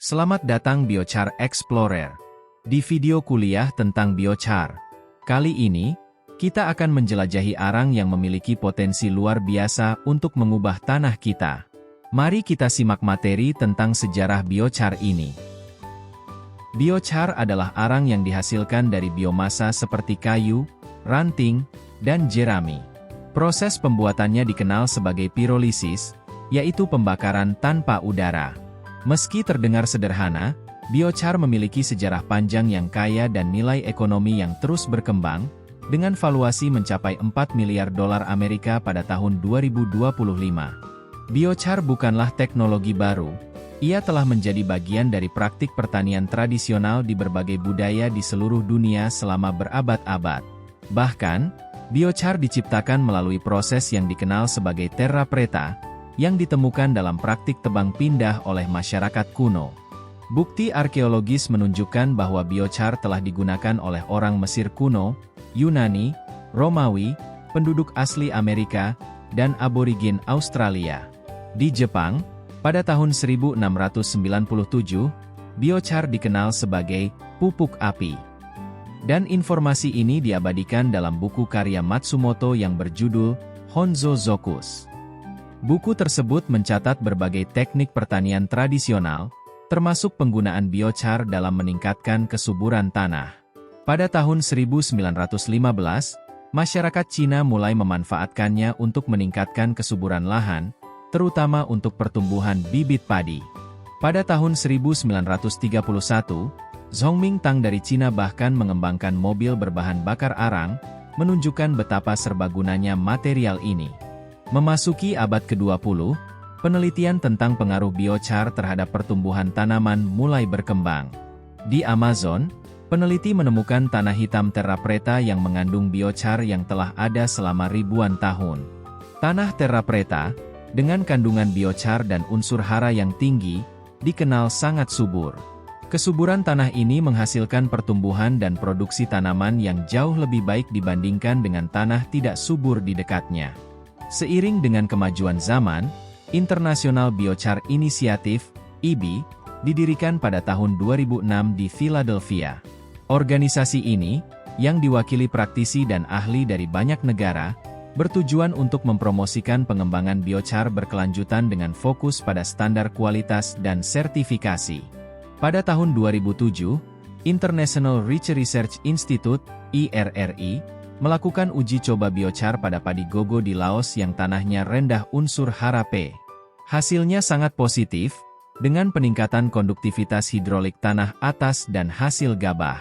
Selamat datang Biochar Explorer. Di video kuliah tentang biochar, kali ini, kita akan menjelajahi arang yang memiliki potensi luar biasa untuk mengubah tanah kita. Mari kita simak materi tentang sejarah biochar ini. Biochar adalah arang yang dihasilkan dari biomasa seperti kayu, ranting, dan jerami. Proses pembuatannya dikenal sebagai pirolisis, yaitu pembakaran tanpa udara. Meski terdengar sederhana, biochar memiliki sejarah panjang yang kaya dan nilai ekonomi yang terus berkembang, dengan valuasi mencapai 4 miliar dolar Amerika pada tahun 2025. Biochar bukanlah teknologi baru, ia telah menjadi bagian dari praktik pertanian tradisional di berbagai budaya di seluruh dunia selama berabad-abad. Bahkan, biochar diciptakan melalui proses yang dikenal sebagai terra preta, yang ditemukan dalam praktik tebang pindah oleh masyarakat kuno. Bukti arkeologis menunjukkan bahwa biochar telah digunakan oleh orang Mesir kuno, Yunani, Romawi, penduduk asli Amerika, dan aborigin Australia. Di Jepang, pada tahun 1697, biochar dikenal sebagai pupuk api. Dan informasi ini diabadikan dalam buku karya Matsumoto yang berjudul Honzo Zokus. Buku tersebut mencatat berbagai teknik pertanian tradisional, termasuk penggunaan biochar dalam meningkatkan kesuburan tanah. Pada tahun 1915, masyarakat Cina mulai memanfaatkannya untuk meningkatkan kesuburan lahan, terutama untuk pertumbuhan bibit padi. Pada tahun 1931, Zhongming Tang dari Cina bahkan mengembangkan mobil berbahan bakar arang, menunjukkan betapa serbagunanya material ini. Memasuki abad ke-20, penelitian tentang pengaruh biochar terhadap pertumbuhan tanaman mulai berkembang. Di Amazon, peneliti menemukan tanah hitam terra preta yang mengandung biochar yang telah ada selama ribuan tahun. Tanah terra preta, dengan kandungan biochar dan unsur hara yang tinggi, dikenal sangat subur. Kesuburan tanah ini menghasilkan pertumbuhan dan produksi tanaman yang jauh lebih baik dibandingkan dengan tanah tidak subur di dekatnya. Seiring dengan kemajuan zaman, International Biochar Initiative, IBI, didirikan pada tahun 2006 di Philadelphia. Organisasi ini, yang diwakili praktisi dan ahli dari banyak negara, bertujuan untuk mempromosikan pengembangan biochar berkelanjutan dengan fokus pada standar kualitas dan sertifikasi. Pada tahun 2007, International Research Institute, IRRI, melakukan uji coba biochar pada padi gogo di Laos yang tanahnya rendah unsur hara P. Hasilnya sangat positif, dengan peningkatan konduktivitas hidrolik tanah atas dan hasil gabah.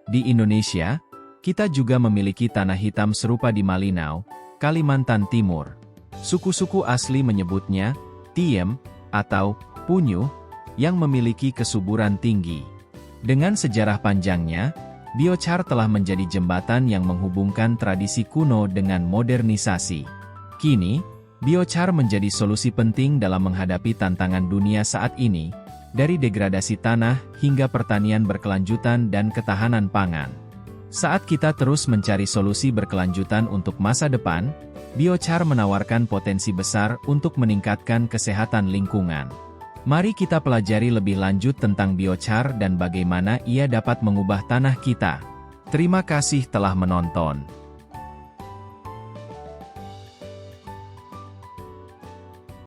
Di Indonesia, kita juga memiliki tanah hitam serupa di Malinau, Kalimantan Timur. Suku-suku asli menyebutnya tiem atau punyu, yang memiliki kesuburan tinggi. Dengan sejarah panjangnya, biochar telah menjadi jembatan yang menghubungkan tradisi kuno dengan modernisasi. Kini, biochar menjadi solusi penting dalam menghadapi tantangan dunia saat ini, dari degradasi tanah hingga pertanian berkelanjutan dan ketahanan pangan. Saat kita terus mencari solusi berkelanjutan untuk masa depan, biochar menawarkan potensi besar untuk meningkatkan kesehatan lingkungan. Mari kita pelajari lebih lanjut tentang biochar dan bagaimana ia dapat mengubah tanah kita. Terima kasih telah menonton.